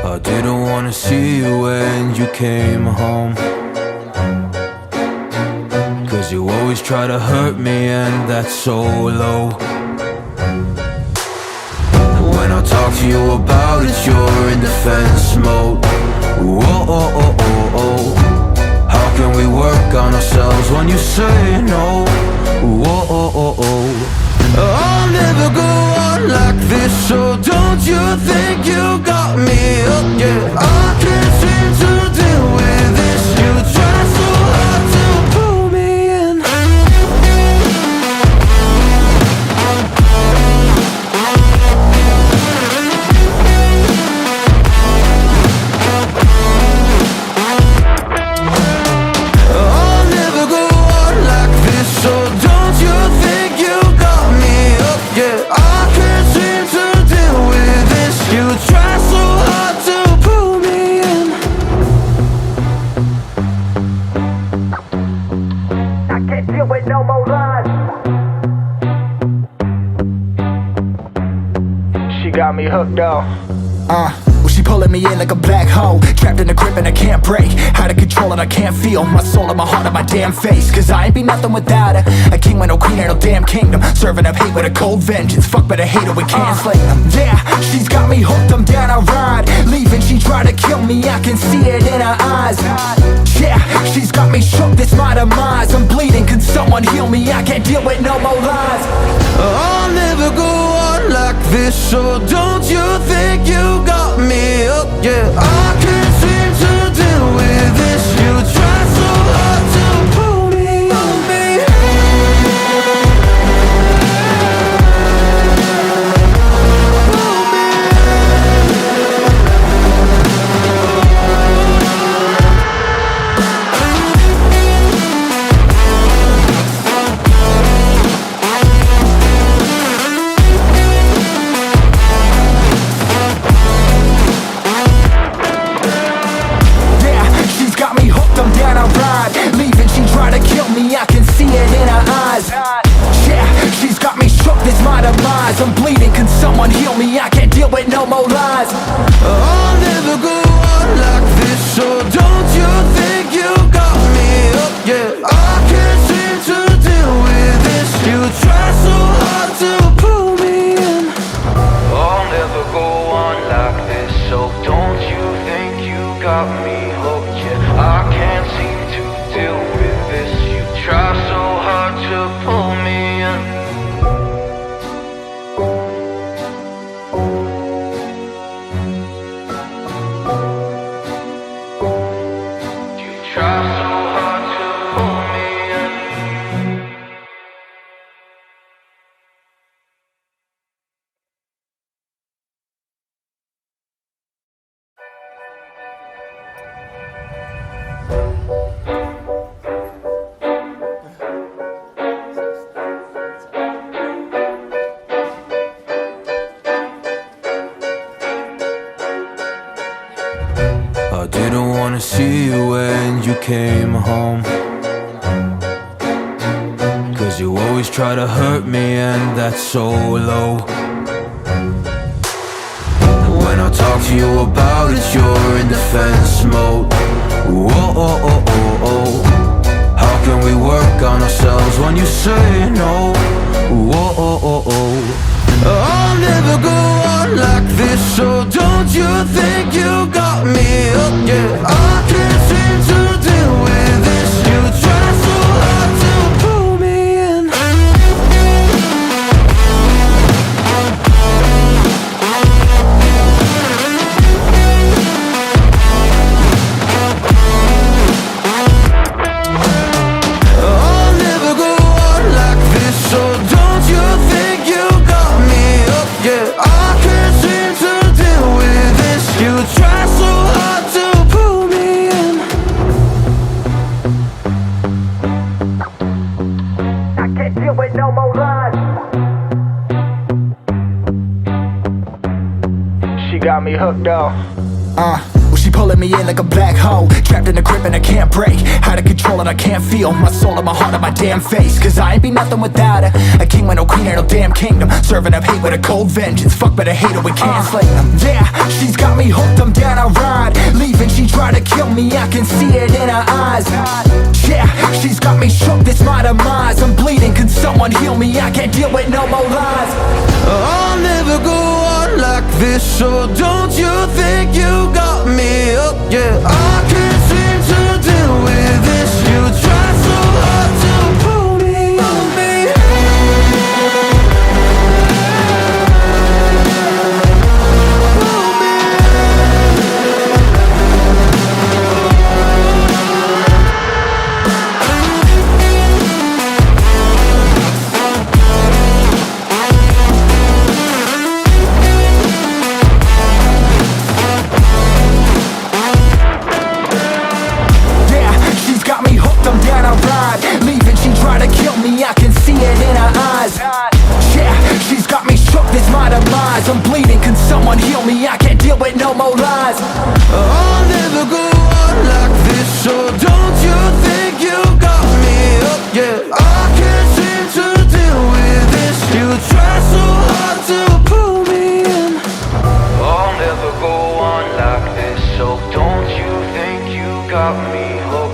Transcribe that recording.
I didn't wanna see you when you came home, 'cause you always try to hurt me, and that's so low. When I talk to you about it, you're in defense mode. Whoa, oh, oh, oh, oh. How can we work on ourselves when you say no? Whoa, oh, oh, oh. I'll never go on like this, so don't you think you got me up? Yeah, I can't seem to deal with this. You try so hard to pull me in. I'll never go on like this, so don't you think you got me up? Yeah, I can't seem to deal with this. You try so hard to pull me in. I can't deal with no more lies. She got me hooked up. Well, she pulling me in like a black hole, trapped in a grip and I can't break. Out of control and I can't feel my soul and my heart and my damn face. 'Cause I ain't be nothing without her. A king with no queen and no damn kingdom, serving up hate with a cold vengeance. Fuck, but I hate her, we can't slay them. Yeah, she's got me hooked, I'm down, I ride. Leaving, she tried to kill me, I can see it in her eyes. Yeah, she's got me shook, this my demise. I'm bleeding, can someone heal me? I can't deal with no more lies. I'll never go on like this, so don't you think you got me up? Yeah, I can't seem to deal with this. You try so hard to pull me on me. I can see it in her eyes. Yeah, she's got me shook, this my demise. I'm bleeding, can someone heal me? I can't deal with no more lies. I'll never go on like this, so don't you think you got me up? Yeah, I can't seem to deal with this. You try so hard to pull me in. I'll never go on like this, so don't you think you got me hooked? Yeah, I can't seem to deal with this. You try so hard to pull me in. You try so hard to pull me in. I didn't wanna see you when you came home, 'cause you always try to hurt me, and that's so low. When I talk to you about it, you're in defense mode. Whoa, oh, oh, oh, oh. How can we work on ourselves when you say no? Whoa, oh, oh, oh. I'll never go on like this, so don't you think you got me up? Yeah, I can't seem to deal with this. You try so hard to pull me in. I'll never go on like this, so don't you think you got me up? Yeah, I can't seem to deal with this. You try so hard to pull me in. I can't deal with no more lies. She got me hooked up. Well, she pulling me in like a black hole, trapped in a grip and I can't break. Out of control and I can't feel my soul and my heart on my damn face. Cause I ain't be nothing without her. A king with no queen and no damn kingdom, serving up hate with a cold vengeance. Fuck but I hate her, we can't slay them. Yeah, she's got me hooked, I'm down, I ride. Leaving, she tried to kill me, I can see it in her eyes. Yeah, she's got me shook, this my demise. I'm bleeding, can someone heal me? I can't deal with no more lies. I'll never go on like this, so don't you think you got me up? Yeah, I can't seem to deal with this. You try so hard to pull me on me. I can see it in her eyes. Yeah, she's got me shook, this my demise. I'm bleeding, can someone heal me? I can't deal with no more lies. I'll never go on like this, so don't you think you got me up? Yeah, I can't seem to deal with this. You try so hard to pull me in. I'll never go on like this, so don't you think you got me hooked?